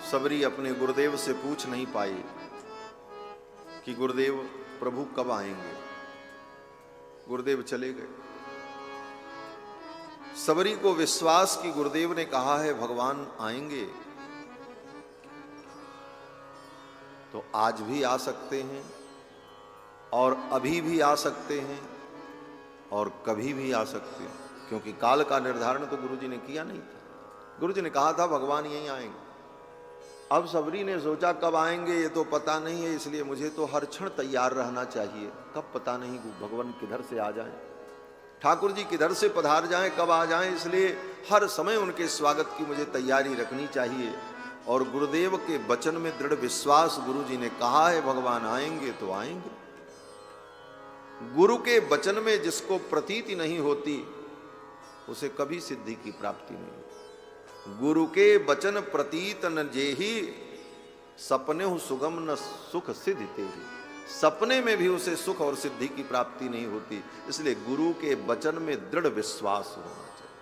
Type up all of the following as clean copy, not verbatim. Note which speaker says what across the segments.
Speaker 1: सबरी अपने गुरुदेव से पूछ नहीं पाई कि गुरुदेव प्रभु कब आएंगे। गुरुदेव चले गए। सबरी को विश्वास कि गुरुदेव ने कहा है भगवान आएंगे, तो आज भी आ सकते हैं और अभी भी आ सकते हैं और कभी भी आ सकते हैं, क्योंकि काल का निर्धारण तो गुरुजी ने किया नहीं था। गुरुजी ने कहा था भगवान यहीं आएंगे। अब सबरी ने सोचा कब आएंगे ये तो पता नहीं है, इसलिए मुझे तो हर क्षण तैयार रहना चाहिए। कब पता नहीं भगवान किधर से आ जाएं, ठाकुर जी किधर से पधार जाएं, कब आ जाएं, इसलिए हर समय उनके स्वागत की मुझे तैयारी रखनी चाहिए। और गुरुदेव के वचन में दृढ़ विश्वास, गुरुजी ने कहा है भगवान आएंगे तो आएंगे। गुरु के वचन में जिसको प्रतीति नहीं होती उसे कभी सिद्धि की प्राप्ति नहीं होती। गुरु के वचन प्रतीत न जेहि, सपने सुगम न सुख सिद्धि तेरी। सपने में भी उसे सुख और सिद्धि की प्राप्ति नहीं होती। इसलिए गुरु के वचन में दृढ़ विश्वास होना चाहिए।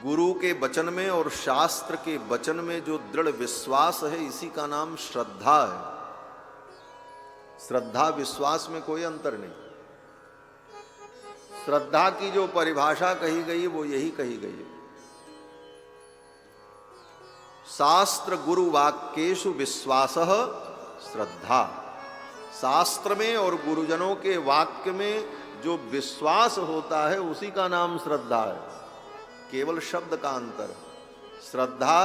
Speaker 1: गुरु के वचन में और शास्त्र के वचन में जो दृढ़ विश्वास है, इसी का नाम श्रद्धा है। श्रद्धा विश्वास में कोई अंतर नहीं। श्रद्धा की जो परिभाषा कही गई वो यही कही गई है, शास्त्र गुरु वाक्येषु विश्वासः श्रद्धा। शास्त्र में और गुरुजनों के वाक्य में जो विश्वास होता है उसी का नाम श्रद्धा है। केवल शब्द का अंतर। श्रद्धा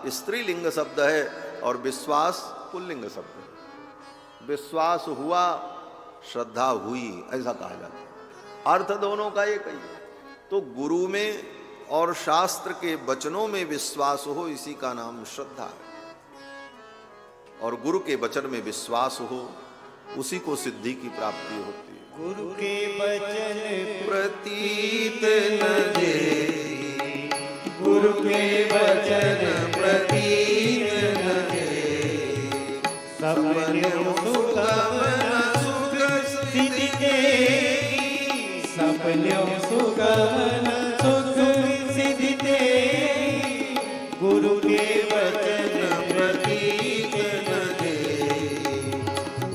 Speaker 1: स्त्रीलिंग शब्द है और विश्वास पुल्लिंग शब्द है। विश्वास हुआ, श्रद्धा हुई, ऐसा कहा जाता है। अर्थ दोनों का एक ही। तो गुरु में और शास्त्र के वचनों में विश्वास हो, इसी का नाम श्रद्धा है। और गुरु के वचन में विश्वास हो, उसी को सिद्धि की प्राप्ति होती है।
Speaker 2: गुरु के वचन
Speaker 1: प्रतीत न दे,
Speaker 2: गुरु के वचन प्रतीत न दे, सपने सुगम न सुख सिद्धि तेरी, सपने सुगम न सुख सिद्धि तेरी। गुरु के वचन प्रतीत न दे,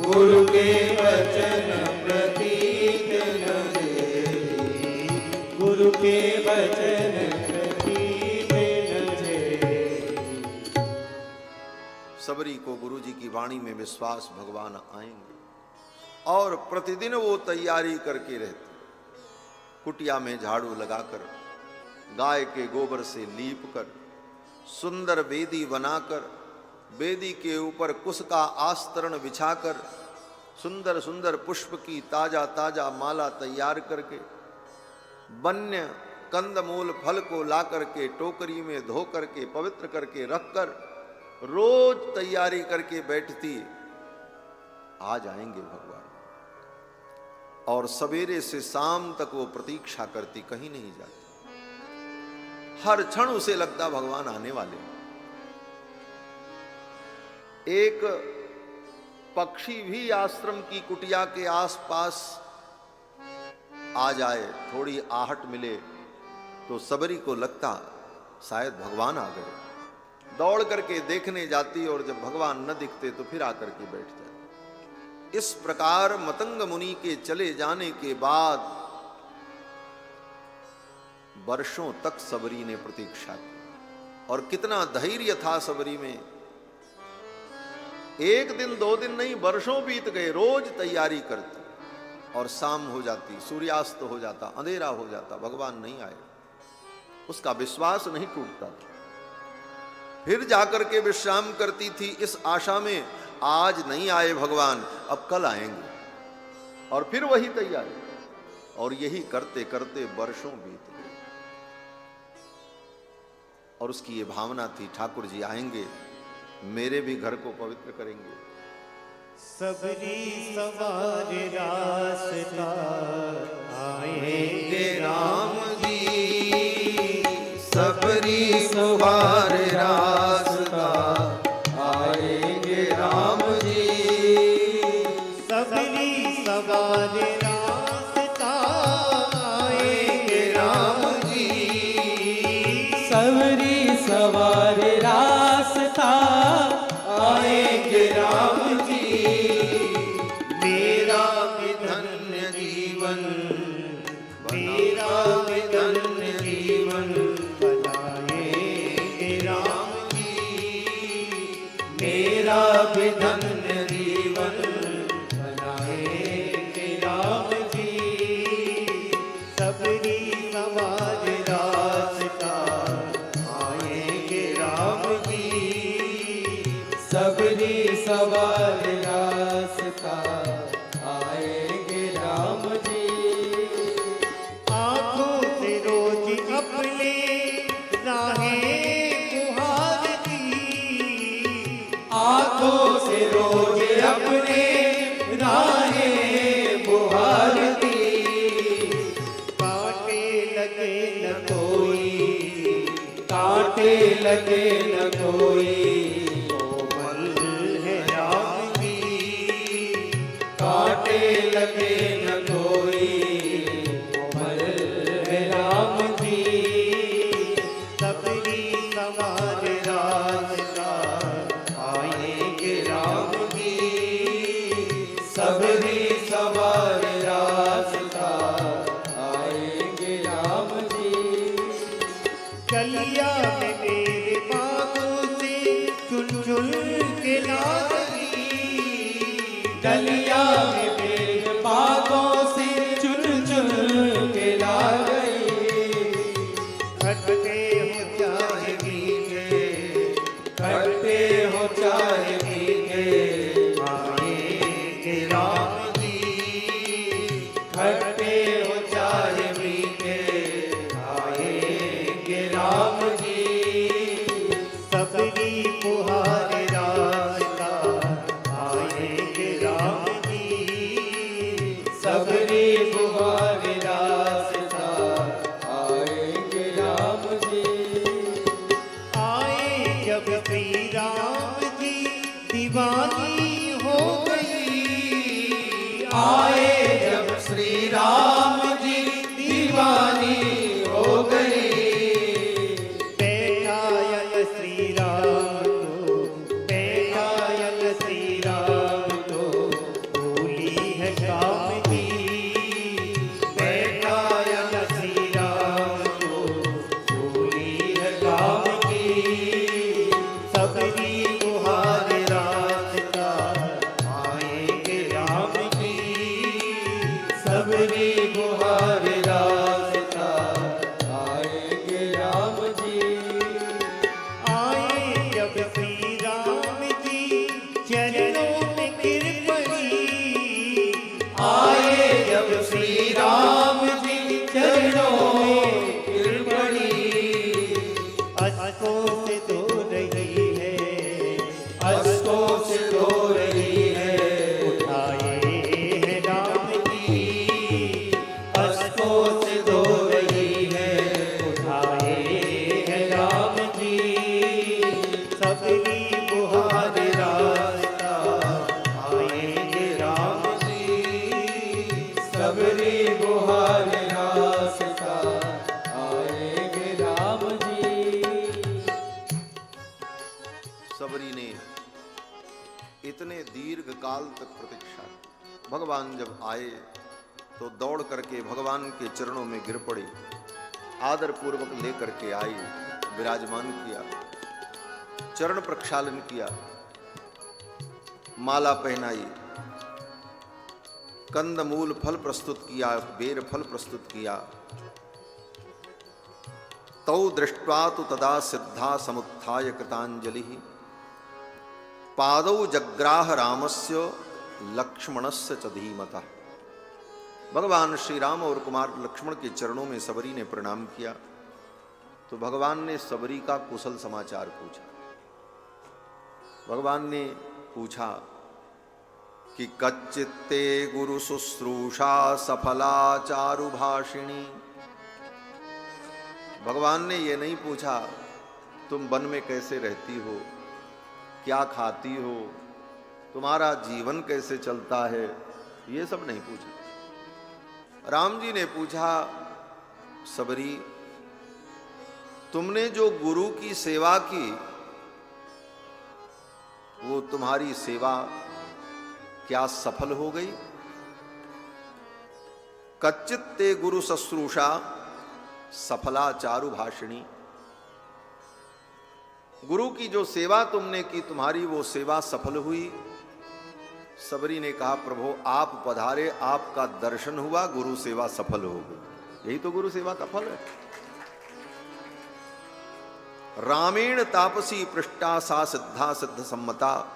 Speaker 2: गुरु के वचन प्रतीत न दे, गुरु के वचन प्रतीत न दे।
Speaker 1: सबरी को गुरु जी की वाणी में विश्वास, भगवान आएंगे। और प्रतिदिन वो तैयारी करके रहते। कुटिया में झाड़ू लगाकर, गाय के गोबर से लीप कर, सुंदर वेदी बनाकर, वेदी के ऊपर कुश का आस्तरण बिछाकर, सुंदर सुंदर पुष्प की ताजा ताजा माला तैयार करके, वन्य कंदमूल फल को ला करके टोकरी में धो करके पवित्र करके रखकर रोज तैयारी करके बैठती। आ जाएंगे भगवान। और सवेरे से शाम तक वो प्रतीक्षा करती, कहीं नहीं जाती। हर क्षण उसे लगता भगवान आने वाले। एक पक्षी भी आश्रम की कुटिया के आसपास आ जाए, थोड़ी आहट मिले, तो सबरी को लगता शायद भगवान आ गए। दौड़ करके देखने जाती और जब भगवान न दिखते तो फिर आकर के बैठ जाती। इस प्रकार मतंग मुनि के चले जाने के बाद वर्षों तक सबरी ने प्रतीक्षा की। और कितना धैर्य था सबरी में। एक दिन दो दिन नहीं, वर्षों बीत गए। रोज तैयारी करती और शाम हो जाती, सूर्यास्त हो जाता, अंधेरा हो जाता, भगवान नहीं आए। उसका विश्वास नहीं टूटता था। फिर जाकर के विश्राम करती थी इस आशा में, आज नहीं आए भगवान, अब कल आएंगे। और फिर वही तैयारी। और यही करते करते वर्षों बीत गए। और उसकी ये भावना थी, ठाकुर जी आएंगे, मेरे भी घर को पवित्र करेंगे।
Speaker 2: सबरी सवार रास्ता आएंगे राम जी, सबरी सवार रास्ता आएंगे राम जी, सबरी सवार रास्ता आएंगे राम जी, सबरी सवार रास्ता आएंगे राम जी।
Speaker 1: मेरा भी धन्य जीवन, मेरा भी धन्य जीवन
Speaker 2: बनाएंगे राम
Speaker 1: जी। मेरा भी धन्य जीवन
Speaker 2: बनाएंगे राम जी। सबरी सवार रास्ता आएंगे राम जी। सबरी सवार रास्ता आएंगे राम जी। आंखों से रोज अपने राहें गुहारती, आंखों से रोज अपने राहें गुहारती। कांटे लगे न कोई, कांटे लगे न कोई, कोमल है राम जी। कांटे लगे न कोई, कोमल है राम जी। सबरी सवार रास्ता आएंगे राम जी। सबरी सवार रास्ता आएंगे राम जी। कलिया में मेरे बागों से चुन चुन के ला गई, कलिया में मेरे बागों से चुन चुन के ला गई। खट्टे हो चाहे मीठे, खट्टे हो चाहे मीठे, आएंगे राम जी। खट्टे हो चाहे मीठे, आएंगे राम जी। सबरी बुहार रास्ता आएंगे राम जी। सबरी बुहार रास्ता आएंगे राम जी। आए जब श्री राम जी दीवानी हो गई, आए जब श्री राम जी दीवानी हो गई। बैठायल श्री राम को, बैठायल श्री राम को, भूली है काम की। बैठायल श्री राम को, भूली है काम की। सबरी बुहार रास्ता आएंगे राम जी। सबरी बुहार रास्ता आएंगे राम जी। आए जब श्री राम जी चरणों में गिर पड़ी, आए जब श्री राम जी चरणों में गिर पड़ी। अश्कों से धो रही है, अश्कों से धो रही है, उठाए हैं राम जी। अश्कों से धो रही है, उठाए हैं राम जी। सबरी बुहार रास्ता आएंगे राम जी। सबरी बुहार रास्ता आएंगे राम जी।
Speaker 1: सबरी ने इतने दीर्घ काल तक प्रतीक्षा की। भगवान जब आए तो दौड़ करके भगवान के चरणों में गिर पड़ी, आदर पूर्वक लेकर के आई, विराजमान किया, चरण प्रक्षालन किया, माला पहनाई, कंद मूल फल प्रस्तुत किया, बेर फल प्रस्तुत किया। तौ दृष्ट्वा तु तदा सिद्धा समुत्थाय कृतांजलि, पादौ जग्राह रामस्य लक्ष्मणस्य च धीमता। भगवान श्री राम और कुमार लक्ष्मण के चरणों में सबरी ने प्रणाम किया तो भगवान ने सबरी का कुशल समाचार पूछा। भगवान ने पूछा कि कच्चित्ते गुरु शुश्रूषा सफला चारुभाषिणी। भगवान ने ये नहीं पूछा तुम वन में कैसे रहती हो, क्या खाती हो, तुम्हारा जीवन कैसे चलता है, ये सब नहीं पूछा। राम जी ने पूछा सबरी तुमने जो गुरु की सेवा की, वो तुम्हारी सेवा क्या सफल हो गई? कच्चित ते गुरु शुश्रूषा सफला चारु भाषिणी। गुरु की जो सेवा तुमने की, तुम्हारी वो सेवा सफल हुई। सबरी ने कहा, प्रभु आप पधारे, आपका दर्शन हुआ, गुरु सेवा सफल हो गई। यही तो गुरु सेवा का फल है। रामेण तापसी पृष्ठा सा सिद्धा सिद्ध सम्मता,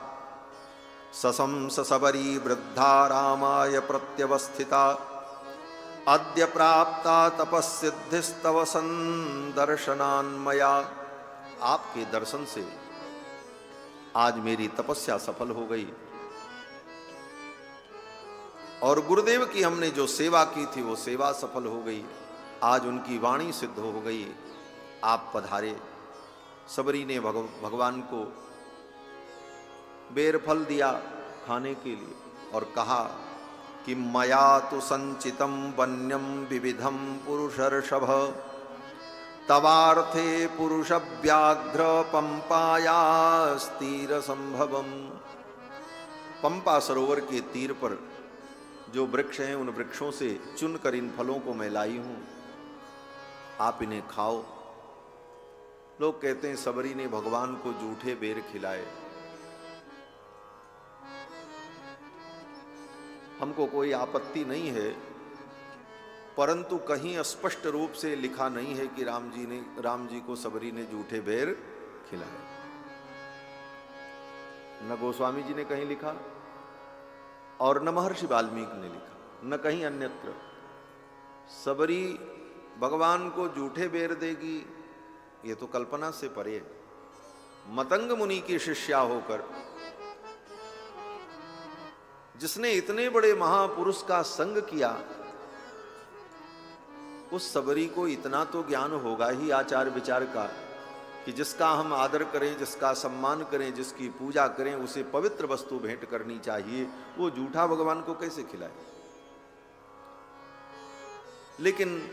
Speaker 1: सशंस सबरी वृद्धा रामाय प्रत्यवस्थिता, अद्य प्राप्ता तपस्सिद्धिस्तव संदर्शनान्मया। आपके दर्शन से आज मेरी तपस्या सफल हो गई और गुरुदेव की हमने जो सेवा की थी वो सेवा सफल हो गई। आज उनकी वाणी सिद्ध हो गई, आप पधारे। सबरी ने भगवान को बेर फल दिया खाने के लिए और कहा कि मया तो संचितम वन्यम विविधम पुरुषर्षभ, तवार्थे पुरुष व्याघ्र पंपायास्तीर संभवम। पंपा सरोवर के तीर पर जो वृक्ष हैं, उन वृक्षों से चुनकर इन फलों को मैं लाई हूं, आप इन्हें खाओ। लोग कहते हैं सबरी ने भगवान को जूठे बेर खिलाए। हमको कोई आपत्ति नहीं है, परंतु कहीं स्पष्ट रूप से लिखा नहीं है कि राम जी को सबरी ने जूठे बेर खिलाए। न गोस्वामी जी ने कहीं लिखा और न महर्षि वाल्मीकि ने लिखा, न कहीं अन्यत्र। सबरी भगवान को जूठे बेर देगी, ये तो कल्पना से परे है। मतंग मुनि की शिष्या होकर जिसने इतने बड़े महापुरुष का संग किया, उस सबरी को इतना तो ज्ञान होगा ही आचार विचार का कि जिसका हम आदर करें, जिसका सम्मान करें, जिसकी पूजा करें, उसे पवित्र वस्तु भेंट करनी चाहिए। वो जूठा भगवान को कैसे खिलाए? लेकिन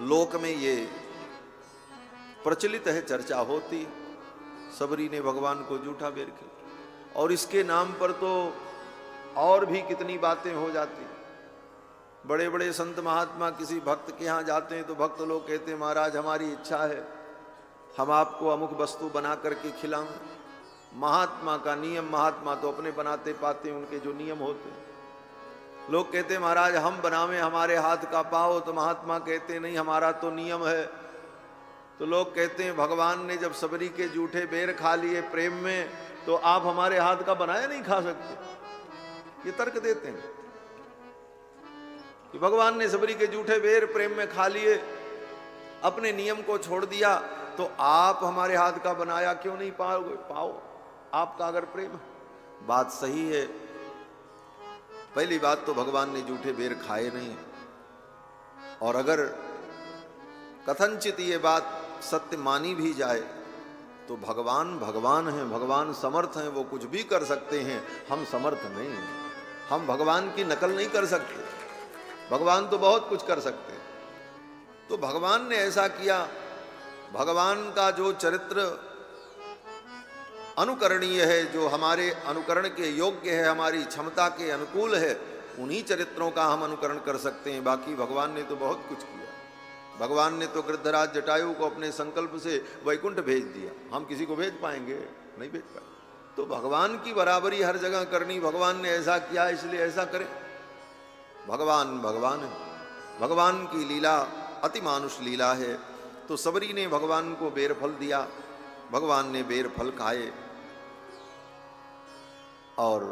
Speaker 1: लोक में ये प्रचलित है, चर्चा होती, सबरी ने भगवान को जूठा बेर खिलाया। और इसके नाम पर तो और भी कितनी बातें हो जाती। बड़े बड़े संत महात्मा किसी भक्त के यहाँ जाते हैं तो भक्त लोग कहते हैं, महाराज हमारी इच्छा है, हम आपको अमुक वस्तु बना करके खिलाएं। महात्मा का नियम, महात्मा तो अपने बनाते पाते हैं, उनके जो नियम होते हैं। लोग कहते हैं महाराज हम बनावें, हमारे हाथ का पाओ, तो महात्मा कहते नहीं हमारा तो नियम है। तो लोग कहते हैं भगवान ने जब सबरी के जूठे बेर खा लिए प्रेम में, तो आप हमारे हाथ का बनाया नहीं खा सकते। ये तर्क देते हैं कि भगवान ने सबरी के जूठे बेर प्रेम में खा लिए, अपने नियम को छोड़ दिया, तो आप हमारे हाथ का बनाया क्यों नहीं पाओगे? पाओ, आपका अगर प्रेम है। बात सही है। पहली बात तो भगवान ने जूठे बेर खाए नहीं, और अगर कथनचित ये बात सत्य मानी भी जाए तो भगवान भगवान हैं, भगवान समर्थ हैं, वो कुछ भी कर सकते हैं। हम समर्थ नहीं हैं, हम भगवान की नकल नहीं कर सकते। भगवान तो बहुत कुछ कर सकते हैं। तो भगवान ने ऐसा किया। भगवान का जो चरित्र अनुकरणीय है, जो हमारे अनुकरण के योग्य है, हमारी क्षमता के अनुकूल है, उन्हीं चरित्रों का हम अनुकरण कर सकते हैं। बाकी भगवान ने तो बहुत कुछ किया। भगवान ने तो गृद्धराज जटायु को अपने संकल्प से वैकुंठ भेज दिया। हम किसी को भेज पाएंगे? नहीं भेज पाएंगे। तो भगवान की बराबरी हर जगह करनी, भगवान ने ऐसा किया इसलिए ऐसा करें। भगवान भगवान है, भगवान की लीला अति मानुष लीला है। तो सबरी ने भगवान को बेर फल दिया, भगवान ने बेर फल खाए, और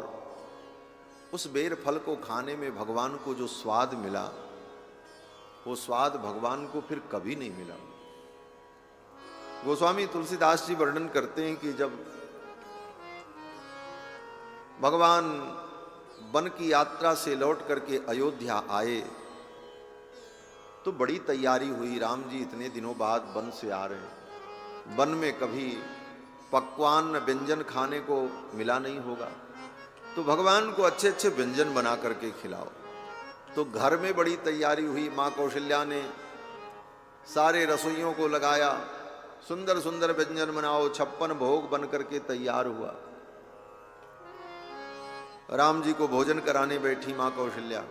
Speaker 1: उस बेर फल को खाने में भगवान को जो स्वाद मिला, वो स्वाद भगवान को फिर कभी नहीं मिला। गोस्वामी तुलसीदास जी वर्णन करते हैं कि जब भगवान वन की यात्रा से लौट करके अयोध्या आए तो बड़ी तैयारी हुई। राम जी इतने दिनों बाद वन से आ रहे हैं, वन में कभी पकवान व्यंजन खाने को मिला नहीं होगा, तो भगवान को अच्छे अच्छे व्यंजन बना करके खिलाओ। तो घर में बड़ी तैयारी हुई। माँ कौशल्या ने सारे रसोइयों को लगाया, सुंदर सुंदर व्यंजन बनाओ, 56 भोग बन करके तैयार हुआ। राम जी को भोजन कराने बैठी माँ कौशल्या।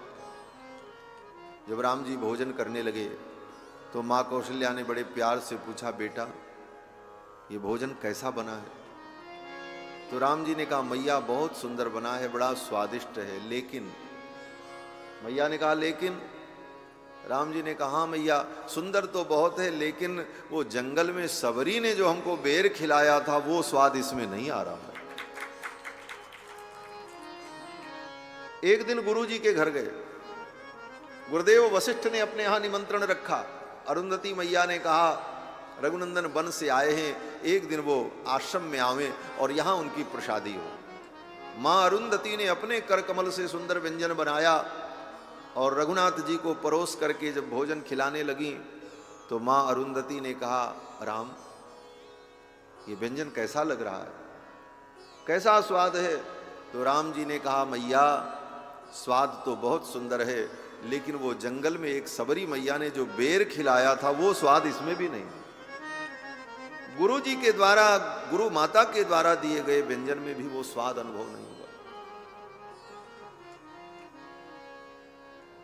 Speaker 1: जब राम जी भोजन करने लगे तो माँ कौशल्या ने बड़े प्यार से पूछा, बेटा ये भोजन कैसा बना है? तो राम जी ने कहा, मैया बहुत सुंदर बना है, बड़ा स्वादिष्ट है। लेकिन मैया ने कहा, लेकिन? राम जी ने कहा, हाँ मैया सुंदर तो बहुत है, लेकिन वो जंगल में सबरी ने जो हमको बेर खिलाया था वो स्वाद इसमें नहीं आ रहा है। एक दिन गुरु जी के घर गए, गुरुदेव वशिष्ठ ने अपने यहां निमंत्रण रखा। अरुंधति मैया ने कहा, रघुनंदन वन से आए हैं, एक दिन वो आश्रम में आवें और यहां उनकी प्रसादी हो। मां अरुंधति ने अपने कर कमल से सुंदर व्यंजन बनाया और रघुनाथ जी को परोस करके जब भोजन खिलाने लगी तो मां अरुंधति ने कहा, राम ये व्यंजन कैसा लग रहा है, कैसा स्वाद है? तो राम जी ने कहा, मैया स्वाद तो बहुत सुंदर है, लेकिन वो जंगल में एक सबरी मैया ने जो बेर खिलाया था वो स्वाद इसमें भी नहीं। गुरु जी के द्वारा, गुरु माता के द्वारा दिए गए व्यंजन में भी वो स्वाद अनुभव नहीं हुआ।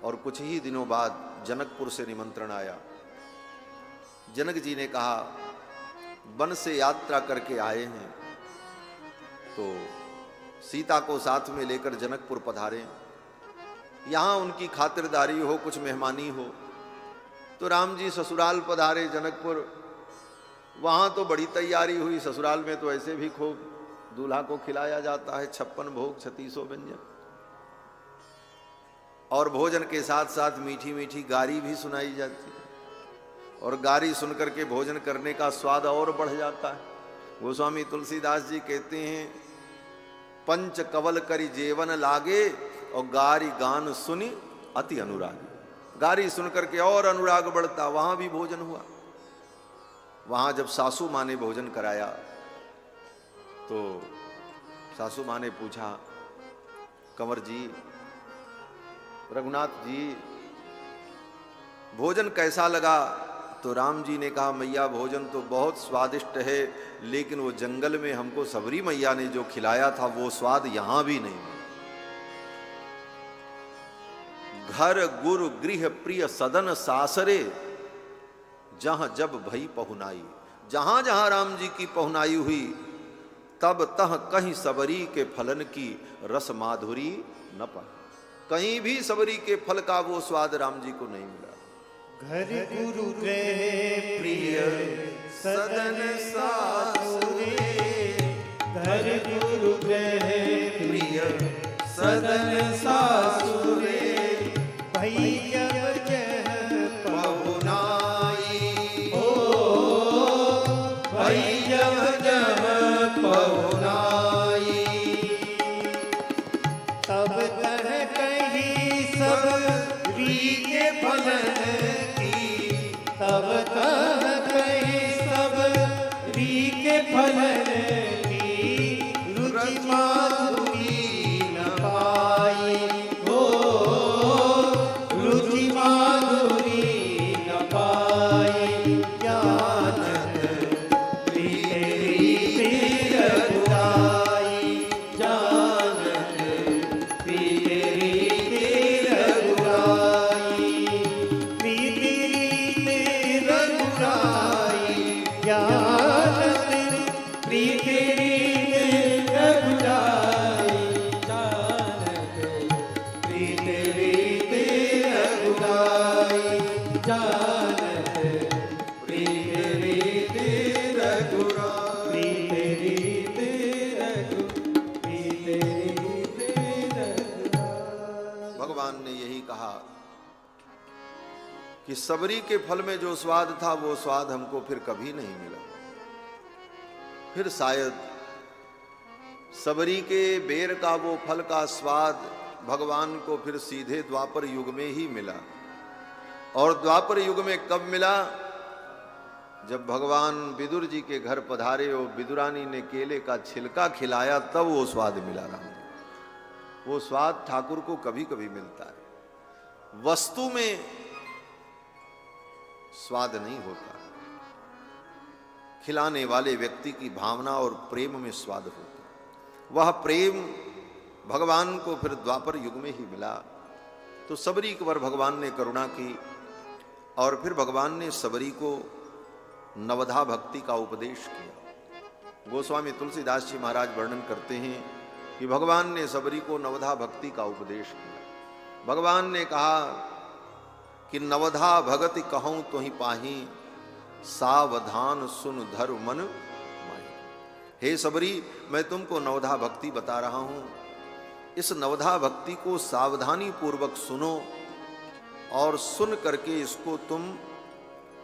Speaker 1: और कुछ ही दिनों बाद जनकपुर से निमंत्रण आया। जनक जी ने कहा, वन से यात्रा करके आए हैं तो सीता को साथ में लेकर जनकपुर पधारे, यहां उनकी खातिरदारी हो, कुछ मेहमानी हो। तो राम जी ससुराल पधारे जनकपुर, वहां तो बड़ी तैयारी हुई। ससुराल में तो ऐसे भी खूब दूल्हा को खिलाया जाता है 56 भोग 3600 व्यंजन, और भोजन के साथ साथ मीठी मीठी गारी भी सुनाई जाती है, और गारी सुनकर के भोजन करने का स्वाद और बढ़ जाता है। गोस्वामी तुलसीदास जी कहते हैं, पंच कवल करी जेवन लागे और गारी गान सुनी अति अनुराग। गारी सुनकर के और अनुराग बढ़ता। वहां भी भोजन हुआ। वहां जब सासू माँ ने भोजन कराया तो सासू माँ ने पूछा, कंवर जी, रघुनाथ जी भोजन कैसा लगा? तो राम जी ने कहा, मैया भोजन तो बहुत स्वादिष्ट है, लेकिन वो जंगल में हमको सबरी मैया ने जो खिलाया था वो स्वाद यहां भी नहीं। घर गुरु गृह प्रिय सदन सासरे, जहां जब भई पहुनाई। जहां जहां राम जी की पहुनाई हुई तब तह कहीं सबरी के फलन की रस माधुरी न पा। कहीं भी सबरी के फल का वो स्वाद राम जी को नहीं मिला।
Speaker 2: घर गुरु गृह प्रिय सदन सासुरे, घर गुरु गृह प्रिय सदन सासुरे, भई जब जह पहुनाई, ओ भई जब जह पहुनाई, तब तह कहीं सबरी के फलन, तब तह कहीं सबरी के फलन की रुचि माधुरी न पाई, हो रुचि माधुरी न पाई। जानत प्रीति रघुराई, जानत प्रीति रघुराई, प्रीति रघुराई, जानत प्रीति रघुराई, जानत प्रीति रघुराई, जानत प्रीति रघुराई,
Speaker 1: भगवान ने यही कहा कि सबरी के फल में जो स्वाद था वो स्वाद हमको फिर कभी नहीं मिला। फिर शायद सबरी के बेर का वो फल का स्वाद भगवान को फिर सीधे द्वापर युग में ही मिला। और द्वापर युग में कब मिला? जब भगवान विदुर जी के घर पधारे और विदुरानी ने केले का छिलका खिलाया, तब वो स्वाद मिला राम जी। वो स्वाद ठाकुर को कभी कभी मिलता है। वस्तु में स्वाद नहीं होता। खिलाने वाले व्यक्ति की भावना और प्रेम में स्वाद होता है। वह प्रेम भगवान को फिर द्वापर युग में ही मिला। तो सबरी पर भगवान ने करुणा की और फिर भगवान ने सबरी को नवधा भक्ति का उपदेश किया। गोस्वामी तुलसीदास जी महाराज वर्णन करते हैं कि भगवान ने सबरी को नवधा भक्ति का उपदेश किया। भगवान ने कहा कि नवधा भगति कहूं तो ही पाही, सावधान सुन धर मन माही। हे सबरी, मैं तुमको नवधा भक्ति बता रहा हूं। इस नवधा भक्ति को सावधानी पूर्वक सुनो और सुन करके इसको तुम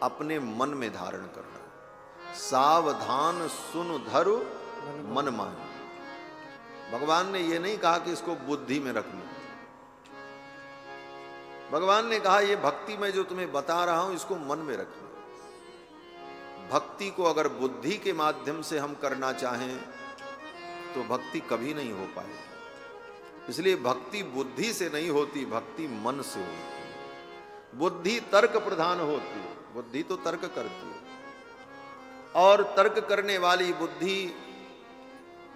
Speaker 1: अपने मन में धारण करना। सावधान सुन धर मन माही। भगवान ने यह नहीं कहा कि इसको बुद्धि में रखना। भगवान ने कहा ये भक्ति मैं जो तुम्हें बता रहा हूं इसको मन में रखना। भक्ति को अगर बुद्धि के माध्यम से हम करना चाहें तो भक्ति कभी नहीं हो पाएगी। इसलिए भक्ति बुद्धि से नहीं होती, भक्ति मन से होती है। बुद्धि तर्क प्रधान होती है, बुद्धि तो तर्क करती है और तर्क करने वाली बुद्धि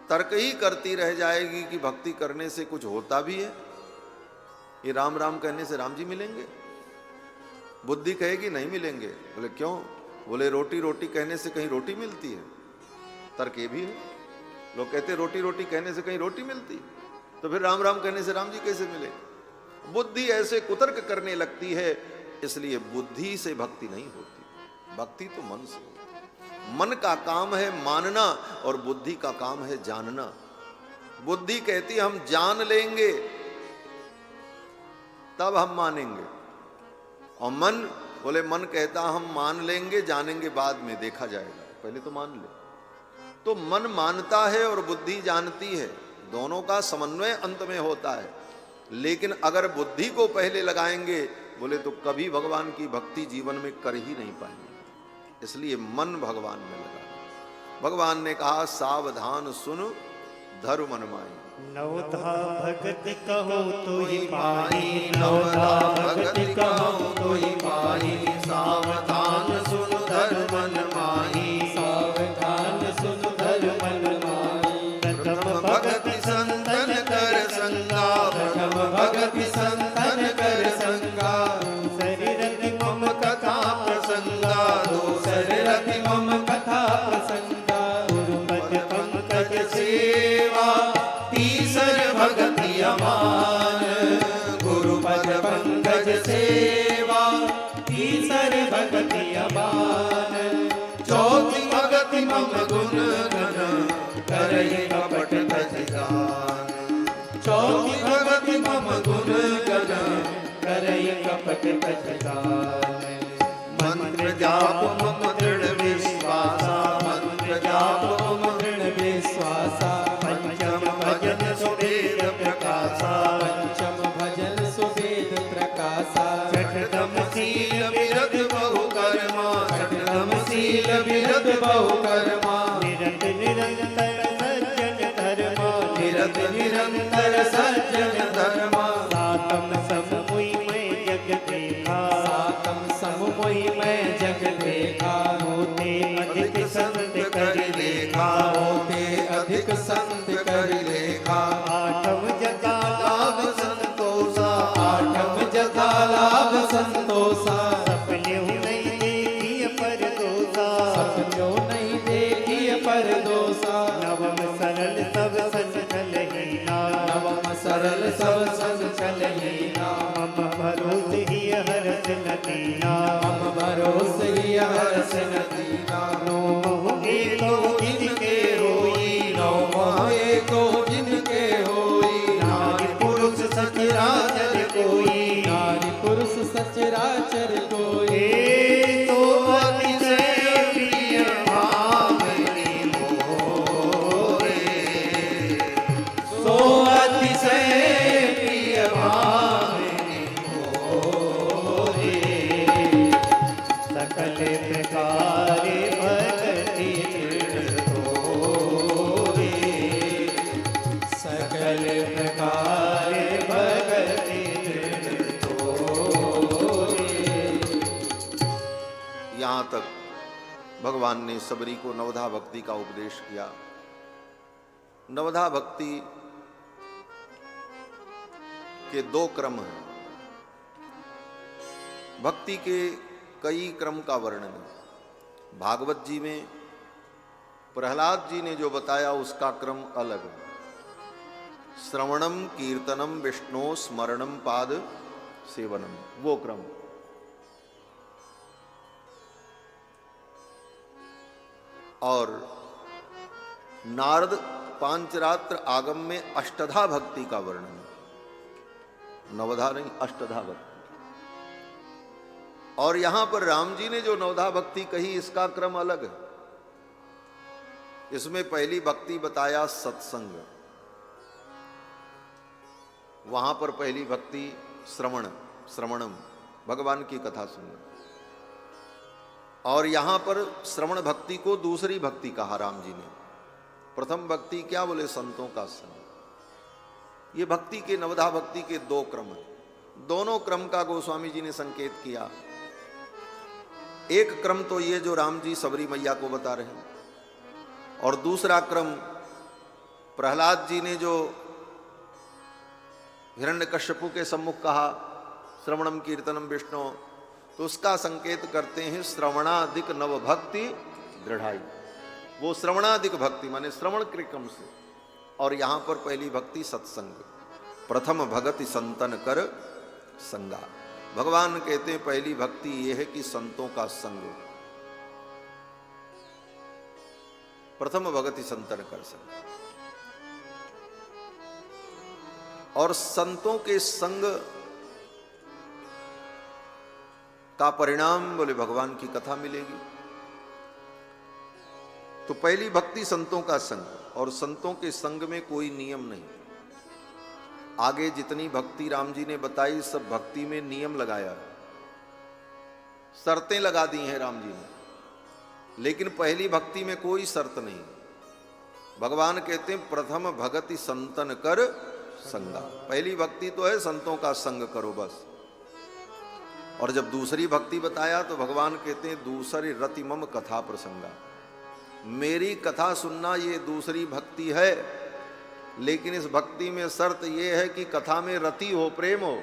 Speaker 1: तर्क ही करती रह जाएगी कि भक्ति करने से कुछ होता भी है। ये राम राम कहने से राम जी मिलेंगे? बुद्धि कहेगी नहीं मिलेंगे। बोले क्यों? बोले रोटी रोटी कहने से कहीं रोटी मिलती है। तर्क ये भी है। लोग कहते रोटी रोटी कहने से कहीं रोटी मिलती है, तो फिर राम राम कहने से राम जी कैसे मिले? बुद्धि ऐसे कुतर्क करने लगती है। इसलिए बुद्धि से भक्ति नहीं होती, भक्ति तो मन से होती है। मन का काम है मानना और बुद्धि का काम है जानना। बुद्धि कहती हम जान लेंगे तब हम मानेंगे, और मन बोले मन कहता हम मान लेंगे जानेंगे बाद में, देखा जाएगा, पहले तो मान ले। तो मन मानता है और बुद्धि जानती है, दोनों का समन्वय अंत में होता है। लेकिन अगर बुद्धि को पहले लगाएंगे बोले तो कभी भगवान की भक्ति जीवन में कर ही नहीं पाएंगे। इसलिए मन भगवान में लगा। भगवान ने कहा सावधान सुन धर मन माई।
Speaker 2: नवधा भगत कहो तो ही पाही,
Speaker 1: नवधा भगत कहो तो ही पाही, सावधान सुन धर मन माही।
Speaker 2: सावधान सुन धर मन माही।
Speaker 1: प्रथम भगति संतन कर संगा, प्रथम भगति संतन कर संगा।
Speaker 2: शरीरति मम
Speaker 1: कथा प्रसंगा, दूसर रति
Speaker 2: मम कथा प्रसंगा। गुरुपद पंकज
Speaker 1: सेवा तीसर भगति अमान।
Speaker 2: गुरुपद पंकज सेवा तीसर भगति अमान।
Speaker 1: चौथी भगति मम गुण गण, करहि कपट तज गान।
Speaker 2: चौथी भगति मम गुण गण, करहि कपट तज गान।
Speaker 1: मंत्र जाप मम दृढ़ विश्वासा, मंत्र जाप मम
Speaker 2: दृढ़ विश्वासा।
Speaker 1: पंचम भजन सुवेद प्रकाशा,
Speaker 2: पंचम भजन सुवेद प्रकाशा।
Speaker 1: छठम शील विरत बहु कर्मा, छठम शील विरत बहु कर्मा।
Speaker 2: निरत निरंतर सज्जन धर्मा,
Speaker 1: निरत निरंतर सज्जन धर्मा।
Speaker 2: सातम सममुई मैं जग देखा, सातम सममुई मैं जग देखा। होते अधिक संत कर लेखा,
Speaker 1: होते अधिक संत कर लेखा।
Speaker 2: आठम जता
Speaker 1: लाभ संतोषा,
Speaker 2: आठम जता लाभ संतोषा। सपने नहीं देखी पर दोषा, सपने नहीं देखी पर दोषा। नवम सरल सब संचल हीना, नवम सरल सब संचल हीना। मम भरोस ही हर्ष न दीना, मम भरोस ही हर्ष न दीना। नो एको जिनके होई,
Speaker 1: नौ एको जिनके होई।
Speaker 2: नारी पुरुष सचराचर कोई, नारी पुरुष सचराचर कोई। तो अतिशय प्रिय
Speaker 1: भामिनी मोरे,
Speaker 2: सो अतिशय प्रिय भामिनी मोरे। सकल प्रकार
Speaker 1: भगवान ने सबरी को नवधा भक्ति का उपदेश किया। नवधा भक्ति के दो क्रम हैं। भक्ति के कई क्रम का वर्णन है। भागवत जी में प्रहलाद जी ने जो बताया उसका क्रम अलग है। श्रवणम कीर्तनम विष्णु स्मरणम पाद सेवनम, वो क्रम। और नारद पांचरात्र आगम में अष्टधा भक्ति का वर्णन है। नवधा नहीं, अष्टधा भक्ति। और यहां पर राम जी ने जो नवधा भक्ति कही इसका क्रम अलग है। इसमें पहली भक्ति बताया सत्संग, वहां पर पहली भक्ति श्रवणम, भगवान की कथा सुनना। और यहां पर श्रवण भक्ति को दूसरी भक्ति कहा राम जी ने। प्रथम भक्ति क्या बोले? संतों का संग। ये भक्ति के नवधा भक्ति के दो क्रम हैं। दोनों क्रम का गोस्वामी जी ने संकेत किया। एक क्रम तो ये जो राम जी सबरी मैया को बता रहे हैं, और दूसरा क्रम प्रहलाद जी ने जो हिरण्यकश्यपु के सम्मुख कहा श्रवणम कीर्तनम विष्णु, तो उसका संकेत करते हैं श्रवणादिक नव भक्ति दृढ़ाई। वो श्रवणादिक भक्ति माने श्रवण के क्रम से। और यहां पर पहली भक्ति सत्संग, प्रथम भगति संतन कर संगा। भगवान कहते हैं पहली भक्ति यह है कि संतों का संग। प्रथम भगति संतन कर संग। और संतों के संग का परिणाम बोले भगवान की कथा मिलेगी। तो पहली भक्ति संतों का संग, और संतों के संग में कोई नियम नहीं। आगे जितनी भक्ति राम जी ने बताई सब भक्ति में नियम लगाया, शर्तें लगा दी हैं राम जी ने। लेकिन पहली भक्ति में कोई शर्त नहीं। भगवान कहते हैं प्रथम भगति संतन कर संगा। पहली भक्ति तो है संतों का संग करो बस। और जब दूसरी भक्ति बताया तो भगवान कहते हैं दूसरी रति मम कथा प्रसंगा। मेरी कथा सुनना ये दूसरी भक्ति है, लेकिन इस भक्ति में शर्त ये है कि कथा में रति हो, प्रेम हो।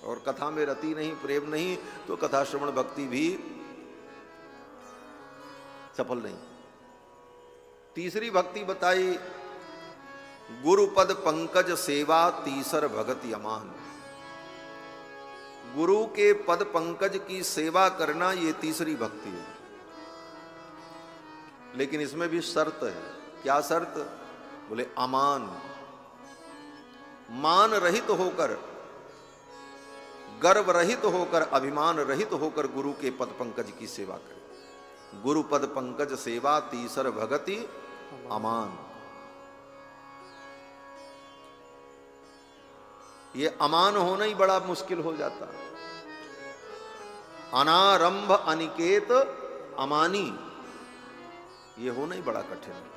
Speaker 1: और कथा में रति नहीं, प्रेम नहीं, तो कथा श्रवण भक्ति भी सफल नहीं। तीसरी भक्ति बताई गुरुपद पंकज सेवा तीसर भगति अमान। गुरु के पद पंकज की सेवा करना ये तीसरी भक्ति है। लेकिन इसमें भी शर्त है। क्या शर्त? बोले अमान, मान रहित होकर, गर्व रहित होकर, अभिमान रहित होकर गुरु के पद पंकज की सेवा करे। गुरु पद पंकज सेवा तीसर भगति अमान। ये अमान होना ही बड़ा मुश्किल हो जाता। अनारंभ अनिकेत अमानी, ये होना ही बड़ा कठिन है।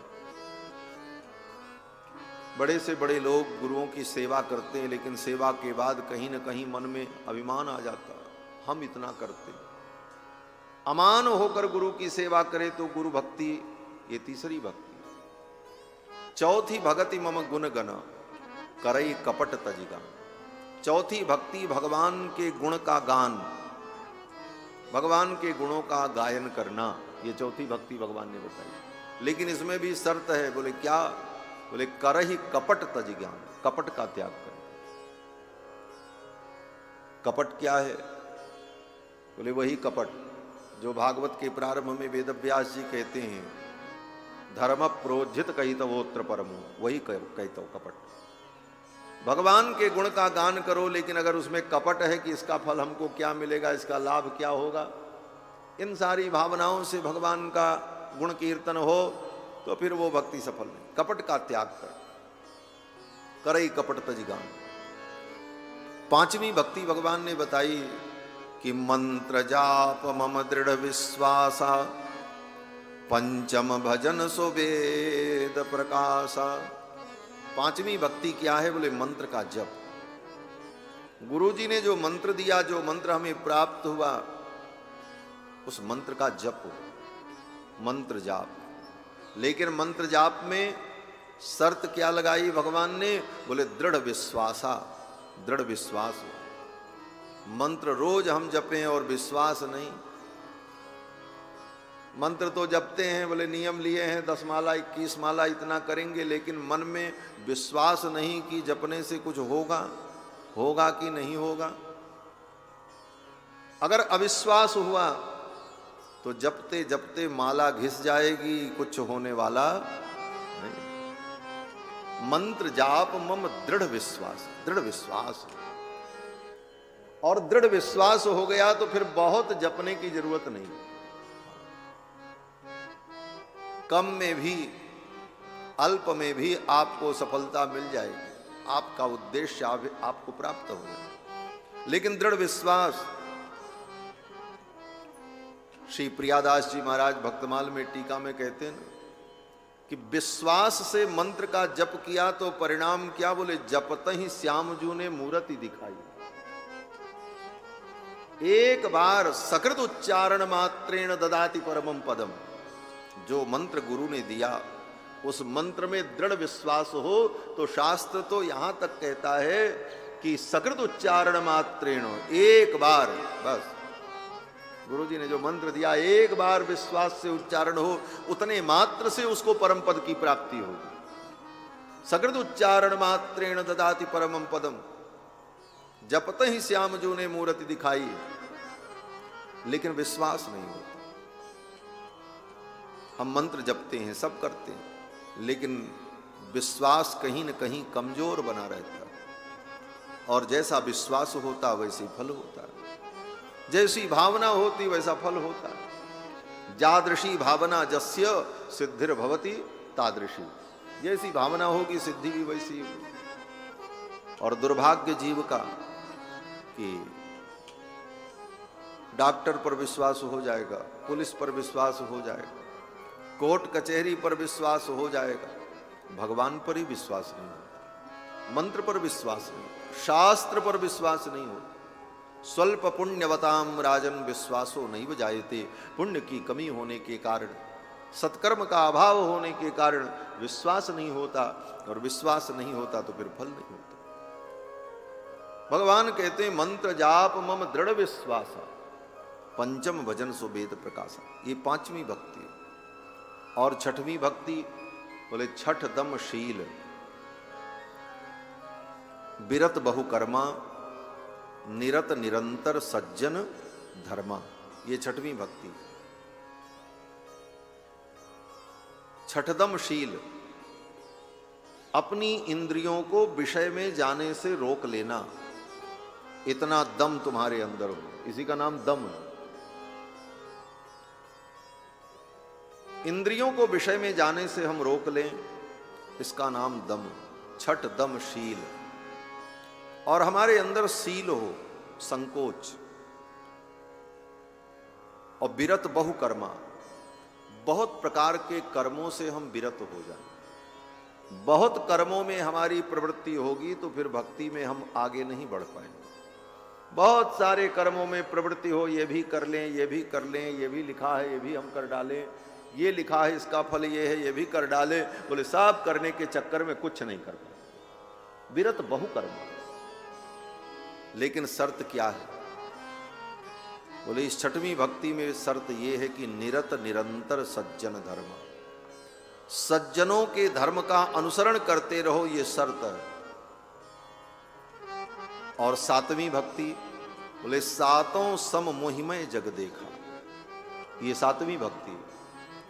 Speaker 1: बड़े से बड़े लोग गुरुओं की सेवा करते हैं, लेकिन सेवा के बाद कहीं न कहीं मन में अभिमान आ जाता, हम इतना करते। अमान होकर गुरु की सेवा करे तो गुरु भक्ति, ये तीसरी भक्ति। चौथी भगति मम गुण गण करई कपट तजिगा। चौथी भक्ति भगवान के गुण का गान, भगवान के गुणों का गायन करना, ये चौथी भक्ति भगवान ने बताई। लेकिन इसमें भी शर्त है। बोले क्या? बोले करहि कपट तजिज्ञान, कपट का त्याग कर। कपट क्या है? बोले वही कपट जो भागवत के प्रारंभ में वेदव्यास जी कहते हैं धर्म प्रोज्झित कहितवोत्र परमो, वही कहते कपट। भगवान के गुण का गान करो, लेकिन अगर उसमें कपट है कि इसका फल हमको क्या मिलेगा, इसका लाभ क्या होगा, इन सारी भावनाओं से भगवान का गुण कीर्तन हो तो फिर वो भक्ति सफल नहीं। कपट का त्याग कर, करई कपट तजिगान। पांचवी भक्ति भगवान ने बताई कि मंत्र जाप मम दृढ़ विश्वासा पंचम भजन सुवेद प्रकाशा। पांचवी भक्ति क्या है? बोले मंत्र का जप। गुरु जी ने जो मंत्र दिया, जो मंत्र हमें प्राप्त हुआ, उस मंत्र का जप हो। मंत्र जाप। लेकिन मंत्र जाप में शर्त क्या लगाई भगवान ने? बोले दृढ़ विश्वासा, दृढ़ विश्वास। मंत्र रोज हम जपें और विश्वास नहीं। मंत्र तो जपते हैं, बोले नियम लिए हैं 10 माला 21 माला इतना करेंगे, लेकिन मन में विश्वास नहीं कि जपने से कुछ होगा, होगा कि नहीं होगा। अगर अविश्वास हुआ तो जपते जपते माला घिस जाएगी, कुछ होने वाला नहीं। मंत्र जाप मम दृढ़ विश्वास, दृढ़ विश्वास। और दृढ़ विश्वास हो गया तो फिर बहुत जपने की जरूरत नहीं। कम में भी, अल्प में भी आपको सफलता मिल जाएगी, आपका उद्देश्य आपको प्राप्त होगा। लेकिन दृढ़ विश्वास, श्री प्रियादास जी महाराज भक्तमाल में टीका में कहते हैं कि विश्वास से मंत्र का जप किया तो परिणाम क्या? बोले जपत ही श्यामजू ने मूर्ति दिखाई। एक बार सकृत उच्चारण मात्रेण ददाति परमम पदम। जो मंत्र गुरु ने दिया उस मंत्र में दृढ़ विश्वास हो तो शास्त्र तो यहां तक कहता है कि सकृत उच्चारण मात्रेण, एक बार बस गुरु जी ने जो मंत्र दिया, एक बार विश्वास से उच्चारण हो, उतने मात्र से उसको परम पद की प्राप्ति होगी। सकृत उच्चारण मात्रेण ददाति परमम पदम, जपते ही श्यामजू ने मूर्ति दिखाई। लेकिन विश्वास नहीं होता। हम मंत्र जपते हैं, सब करते हैं, लेकिन विश्वास कहीं न कहीं कमजोर बना रहता है। और जैसा विश्वास होता वैसे फल होता है, जैसी भावना होती वैसा फल होता है। जादृशी भावना जस्य सिद्धिर भवति तादृशी। जैसी भावना होगी सिद्धि भी वैसी होगी। और दुर्भाग्य जीव का कि डॉक्टर पर विश्वास हो जाएगा, पुलिस पर विश्वास हो जाएगा, कोर्ट कचहरी पर विश्वास हो जाएगा, भगवान पर ही विश्वास नहीं होता, मंत्र पर विश्वास नहीं, शास्त्र पर विश्वास नहीं होता। स्वल्प पुण्यवताम राजन विश्वासो नहीं जायते। पुण्य की कमी होने के कारण, सत्कर्म का अभाव होने के कारण विश्वास नहीं होता, और विश्वास नहीं होता तो फिर फल नहीं होता। भगवान कहते हैं मंत्र जाप मम दृढ़ विश्वास, पंचम भजन सो वेद प्रकाशा। ये 5वीं भक्ति है। और 6वीं भक्ति बोले छठ दम शील बिरत बहुकर्मा निरत निरंतर सज्जन धर्मा। ये 6वीं भक्ति। छठदम शील, अपनी इंद्रियों को विषय में जाने से रोक लेना। इतना दम तुम्हारे अंदर हो, इसी का नाम दम है। इंद्रियों को विषय में जाने से हम रोक लें, इसका नाम दम। छठ दम शील। और हमारे अंदर सील हो, संकोच। और विरत बहुकर्मा, बहुत प्रकार के कर्मों से हम विरत हो जाएं। बहुत कर्मों में हमारी प्रवृत्ति होगी तो फिर भक्ति में हम आगे नहीं बढ़ पाएंगे। बहुत सारे कर्मों में प्रवृत्ति हो, ये भी कर लें, ये भी कर लें, ये भी लिखा है, ये भी हम कर डालें, ये लिखा है इसका फल ये है, ये भी कर डालें, बोले सब करने के चक्कर में कुछ नहीं कर पाए। विरत बहुकर्मा। लेकिन शर्त क्या है? बोले इस 6वीं भक्ति में शर्त यह है कि निरत निरंतर सज्जन धर्म, सज्जनों के धर्म का अनुसरण करते रहो, ये शर्त है। और 7वीं भक्ति बोले सातों सम मोहिमय जग देखा। ये 7वीं भक्ति।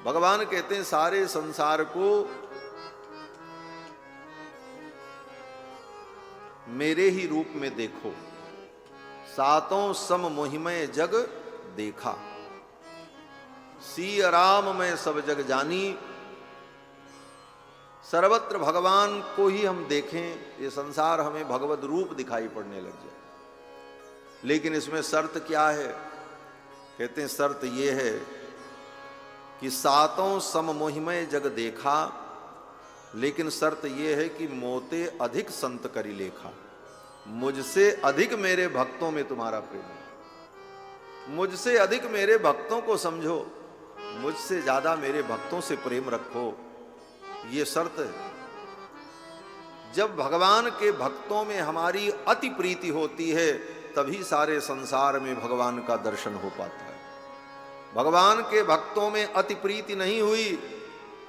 Speaker 1: भगवान कहते हैं सारे संसार को मेरे ही रूप में देखो। सातों सम मोहिमय जग देखा, सी राम में सब जग जानी। सर्वत्र भगवान को ही हम देखें, ये संसार हमें भगवत रूप दिखाई पड़ने लग जाए। लेकिन इसमें शर्त क्या है? कहते हैं शर्त ये है कि सातों सम मोहिमय जग देखा, लेकिन शर्त ये है कि मोते अधिक संत करी लेखा। मुझसे अधिक मेरे भक्तों में तुम्हारा प्रेम है, मुझसे अधिक मेरे भक्तों को समझो। मुझसे ज्यादा मेरे भक्तों से प्रेम रखो, ये शर्त है। जब भगवान के भक्तों में हमारी अति प्रीति होती है तभी सारे संसार में भगवान का दर्शन हो पाता है। भगवान के भक्तों में अति प्रीति नहीं हुई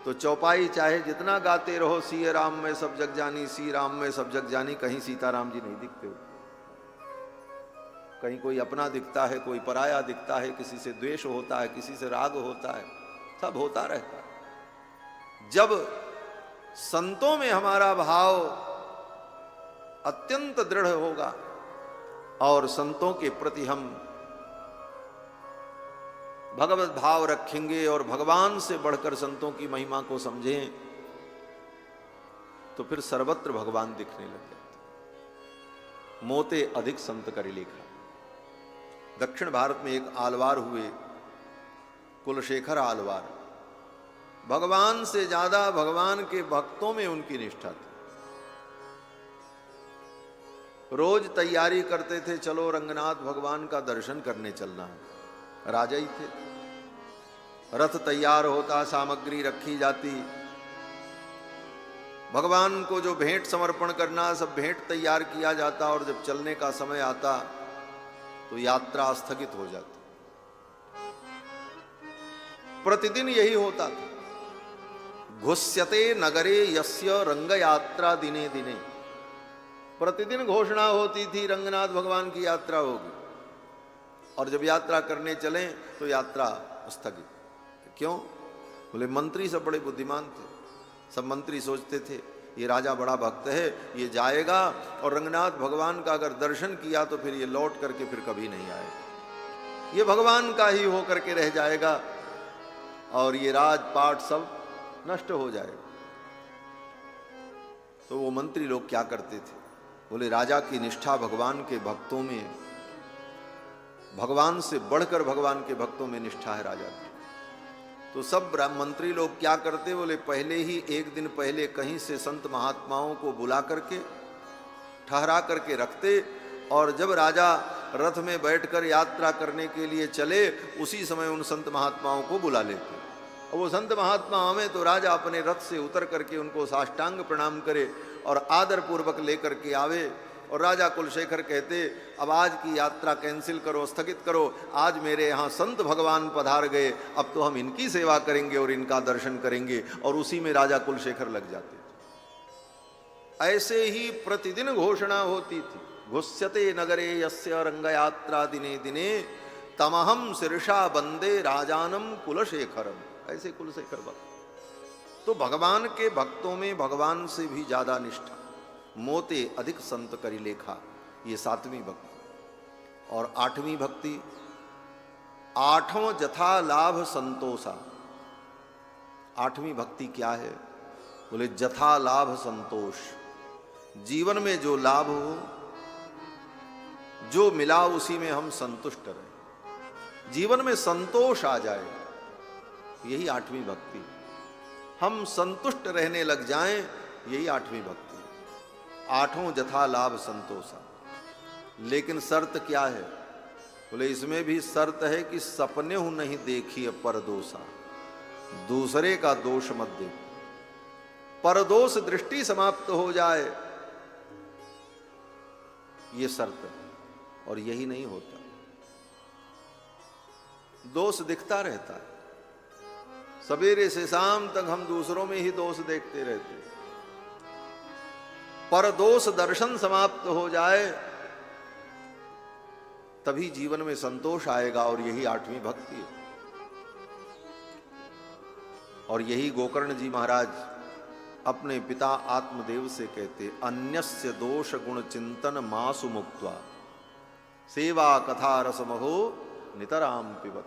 Speaker 1: तो चौपाई चाहे जितना गाते रहो, सी राम में सब जग जानी, सी राम में सब जग जानी, कहीं सीताराम जी नहीं दिखते हो। कहीं कोई अपना दिखता है, कोई पराया दिखता है, किसी से द्वेष होता है, किसी से राग होता है, सब होता रहता है। जब संतों में हमारा भाव अत्यंत दृढ़ होगा और संतों के प्रति हम भगवत भाव रखेंगे और भगवान से बढ़कर संतों की महिमा को समझें, तो फिर सर्वत्र भगवान दिखने लग जाते। मोते अधिक संत करी लेखा। दक्षिण भारत में एक आलवार हुए, कुलशेखर आलवार। भगवान से ज्यादा भगवान के भक्तों में उनकी निष्ठा थी। रोज तैयारी करते थे, चलो रंगनाथ भगवान का दर्शन करने चलना है। राजा ही थे। रथ तैयार होता, सामग्री रखी जाती, भगवान को जो भेंट समर्पण करना सब भेंट तैयार किया जाता, और जब चलने का समय आता तो यात्रा स्थगित हो जाती। प्रतिदिन यही होता था। घुस्यते नगरे यस्य रंग यात्रा दिने दिने। प्रतिदिन घोषणा होती थी रंगनाथ भगवान की यात्रा होगी, और जब यात्रा करने चलें तो यात्रा स्थगित। क्यों? बोले मंत्री सब बड़े बुद्धिमान थे। सब मंत्री सोचते थे ये राजा बड़ा भक्त है, ये जाएगा और रंगनाथ भगवान का अगर दर्शन किया तो फिर ये लौट करके फिर कभी नहीं आएगा, ये भगवान का ही होकर के रह जाएगा और ये राजपाट सब नष्ट हो जाएगा। तो वो मंत्री लोग क्या करते थे? बोले राजा की निष्ठा भगवान के भक्तों में, भगवान से बढ़कर भगवान के भक्तों में निष्ठा है राजा की। तो सब मंत्री लोग क्या करते? बोले पहले ही एक दिन पहले कहीं से संत महात्माओं को बुला करके ठहरा करके रखते, और जब राजा रथ में बैठकर यात्रा करने के लिए चले उसी समय उन संत महात्माओं को बुला लेते। और वो संत महात्मा आवे तो राजा अपने रथ से उतर करके उनको साष्टांग प्रणाम करे और आदर पूर्वक लेकर के आवे। और राजा कुलशेखर कहते अब आज की यात्रा कैंसिल करो, स्थगित करो, आज मेरे यहाँ संत भगवान पधार गए, अब तो हम इनकी सेवा करेंगे और इनका दर्शन करेंगे। और उसी में राजा कुलशेखर लग जाते। ऐसे ही प्रतिदिन घोषणा होती थी, घुस्यते नगरे यस्य रंग यात्रा दिने दिने तमहम शीर्षा बंदे राजानम कुलशेखरम। ऐसे कुलशेखर भक्त। तो भगवान के भक्तों में भगवान से भी ज्यादा निष्ठा। मोते अधिक संत करी लेखा, ये 7वीं भक्ति। और 8वीं भक्ति, आठों जथा लाभ संतोषा। 8वीं भक्ति क्या है? बोले जथा लाभ संतोष। जीवन में जो लाभ हो, जो मिला उसी में हम संतुष्ट रहें, जीवन में संतोष आ जाए, यही 8वीं भक्ति। हम संतुष्ट रहने लग जाएं, यही 8वीं भक्ति। आठों जथा लाभ संतोषा। लेकिन शर्त क्या है? बोले इसमें भी शर्त है कि सपने हूं नहीं देखिए परदोषा। दूसरे का दोष मत देखो, परदोष दृष्टि समाप्त हो जाए, ये शर्त है। और यही नहीं होता, दोष दिखता रहता है। सवेरे से शाम तक हम दूसरों में ही दोष देखते रहते। पर दोष दर्शन समाप्त हो जाए तभी जीवन में संतोष आएगा, और यही 8वीं भक्ति है। और यही गोकर्ण जी महाराज अपने पिता आत्मदेव से कहते, अन्यस्य दोष गुण चिंतन मासु मुक्त्वा सेवा कथा रसमहो नितराम पिबत।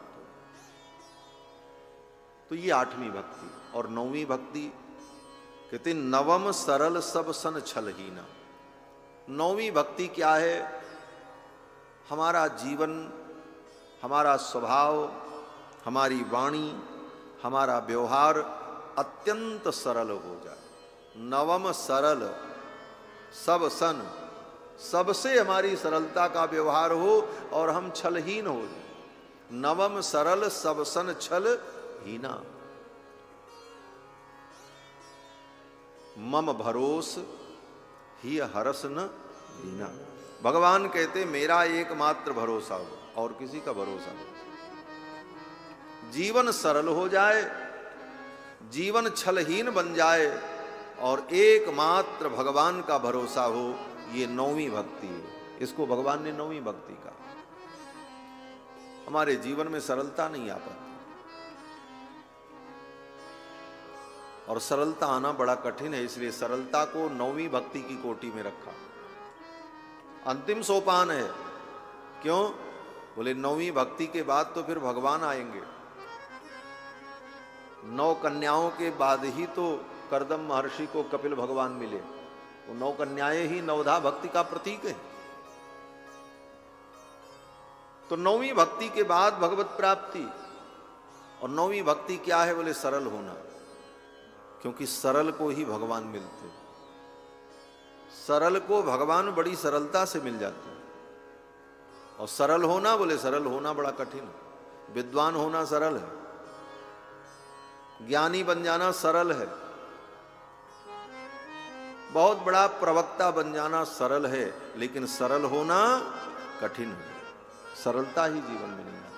Speaker 1: तो ये 8वीं भक्ति। और 9वीं भक्ति कहते नवम सरल सब सन छलहीना। 9वीं भक्ति क्या है? हमारा जीवन, हमारा स्वभाव, हमारी वाणी, हमारा व्यवहार अत्यंत सरल हो जाए। नवम सरल सब सन, सबसे हमारी सरलता का व्यवहार हो और हम छलहीन हो जाए। नवम सरल सब सन छल हीना, मम भरोस ही हरस न दीना। भगवान कहते मेरा एकमात्र भरोसा हो और किसी का भरोसा नहीं। जीवन सरल हो जाए, जीवन छलहीन बन जाए और एकमात्र भगवान का भरोसा हो, ये नौवीं भक्ति है। इसको भगवान ने नौवीं भक्ति कहा। हमारे जीवन में सरलता नहीं आ पाती और सरलता आना बड़ा कठिन है, इसलिए सरलता को नौवीं भक्ति की कोटि में रखा। अंतिम सोपान है। क्यों? बोले नौवीं भक्ति के बाद तो फिर भगवान आएंगे। 9 कन्याओं के बाद ही तो करदम महर्षि को कपिल भगवान मिले। वो 9 कन्याएं ही नवधा भक्ति का प्रतीक है। तो नौवीं भक्ति के बाद भगवत प्राप्ति। और नौवीं भक्ति क्या है? बोले सरल होना, क्योंकि सरल को ही भगवान मिलते। सरल को भगवान बड़ी सरलता से मिल जाते हैं। और सरल होना, बोले सरल होना बड़ा कठिन है। विद्वान होना सरल है, ज्ञानी बन जाना सरल है, बहुत बड़ा प्रवक्ता बन जाना सरल है, लेकिन सरल होना कठिन है। सरलता ही जीवन में नहीं है।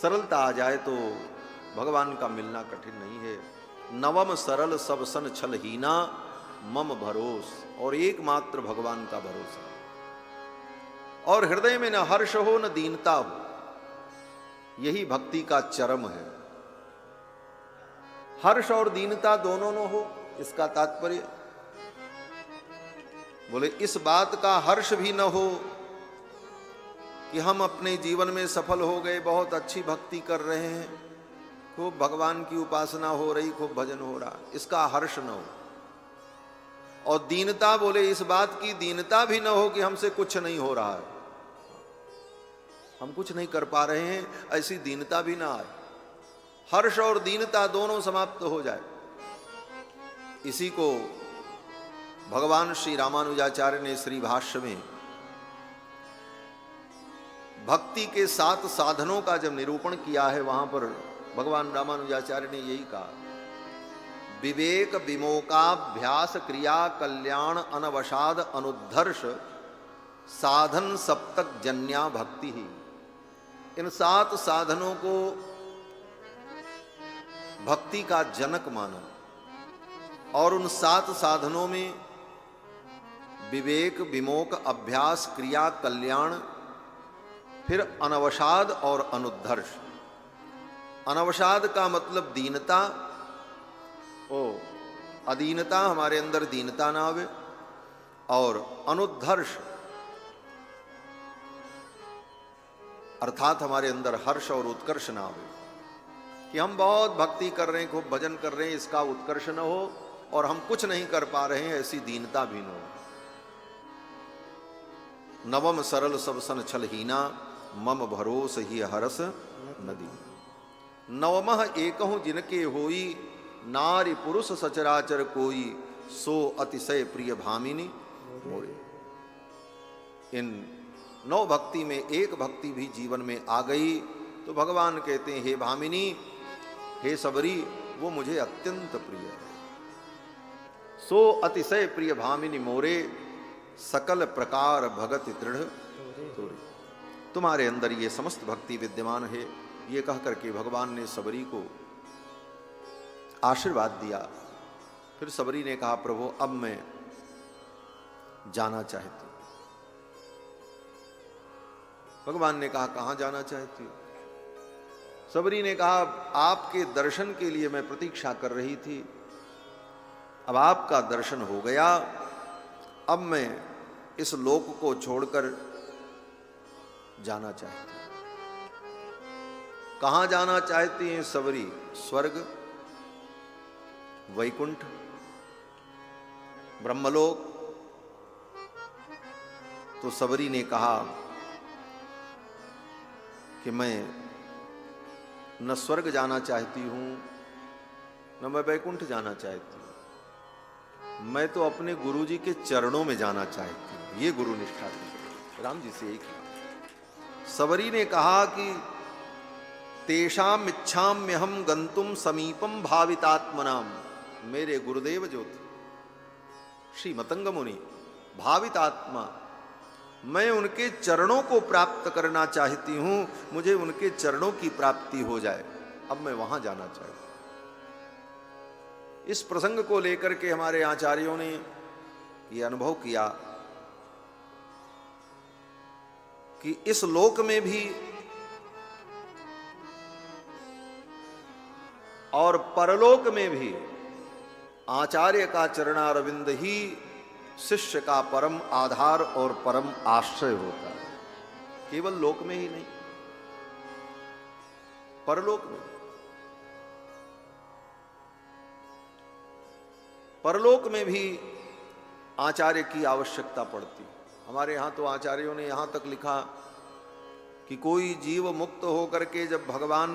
Speaker 1: सरलता आ जाए तो भगवान का मिलना कठिन नहीं है। नवम सरल सब सन छलहीना, मम भरोस, और एकमात्र भगवान का भरोसा। और हृदय में न हर्ष हो न दीनता हो, यही भक्ति का चरम है। हर्ष और दीनता दोनों न हो, इसका तात्पर्य बोले इस बात का हर्ष भी न हो कि हम अपने जीवन में सफल हो गए, बहुत अच्छी भक्ति कर रहे हैं, खूब भगवान की उपासना हो रही, खूब भजन हो रहा, इसका हर्ष न हो। और दीनता, बोले इस बात की दीनता भी न हो कि हमसे कुछ नहीं हो रहा है, हम कुछ नहीं कर पा रहे हैं, ऐसी दीनता भी ना आए। हर्ष और दीनता दोनों समाप्त हो जाए। इसी को भगवान श्री रामानुजाचार्य ने श्री भाष्य में भक्ति के 7 साधनों का जब निरूपण किया है, वहां पर भगवान रामानुजाचार्य ने यही कहा, विवेक विमोकाभ्यास क्रिया कल्याण अनवसाद अनुद्धर्ष साधन सप्तक जन्या भक्ति ही। इन 7 साधनों को भक्ति का जनक माना। और उन 7 साधनों में विवेक विमोक अभ्यास क्रिया कल्याण, फिर अनवसाद और अनुद्धर्ष। अनवसाद का मतलब दीनता, अदीनता, हमारे अंदर दीनता ना आवे। और अनुद्धर्ष अर्थात हमारे अंदर हर्ष और उत्कर्ष ना आवे, कि हम बहुत भक्ति कर रहे हैं, खूब भजन कर रहे हैं, इसका उत्कर्ष न हो, और हम कुछ नहीं कर पा रहे हैं, ऐसी दीनता भी न हो। नवम सरल सब सन छलहीना, मम भरोस ही हरस नदी। नवमः एकहु जिनके होई, नारी पुरुष सचराचर कोई, सो अतिशय प्रिय भामिनी मोरे। इन 9 भक्ति में एक भक्ति भी जीवन में आ गई तो भगवान कहते हैं, हे भामिनी, हे सबरी, वो मुझे अत्यंत प्रिय है। सो अतिशय प्रिय भामिनी मोरे, सकल प्रकार भगति दृढ़ तोरे। तुम्हारे अंदर ये समस्त भक्ति विद्यमान है। ये कह करके भगवान ने सबरी को आशीर्वाद दिया। फिर सबरी ने कहा, प्रभु अब मैं जाना चाहती हूं। भगवान ने कहा, कहां जाना चाहती हो? सबरी ने कहा, आपके दर्शन के लिए मैं प्रतीक्षा कर रही थी, अब आपका दर्शन हो गया, अब मैं इस लोक को छोड़कर जाना चाहती हूं। कहां जाना चाहती हैं सबरी? स्वर्ग, वैकुंठ, ब्रह्मलोक। तो सबरी ने कहा कि मैं न स्वर्ग जाना चाहती हूं, न मैं वैकुंठ जाना चाहती हूं, मैं तो अपने गुरुजी के चरणों में जाना चाहती हूं। ये गुरु निष्ठा थी। राम जी से एक सबरी ने कहा कि तेषाम इच्छाम्यहम गंतुम समीपम भावितात्मनाम। मेरे गुरुदेव जो थे श्री मतंग मुनि भावितात्मा, मैं उनके चरणों को प्राप्त करना चाहती हूं, मुझे उनके चरणों की प्राप्ति हो जाए, अब मैं वहां जाना चाहती हूं। इस प्रसंग को लेकर के हमारे आचार्यों ने ये अनुभव किया कि इस लोक में भी और परलोक में भी आचार्य का चरणारविंद ही शिष्य का परम आधार और परम आश्रय होता है। केवल लोक में ही नहीं, परलोक में। परलोक में भी आचार्य की आवश्यकता पड़ती। हमारे यहां तो आचार्यों ने यहां तक लिखा कि कोई जीव मुक्त होकर के जब भगवान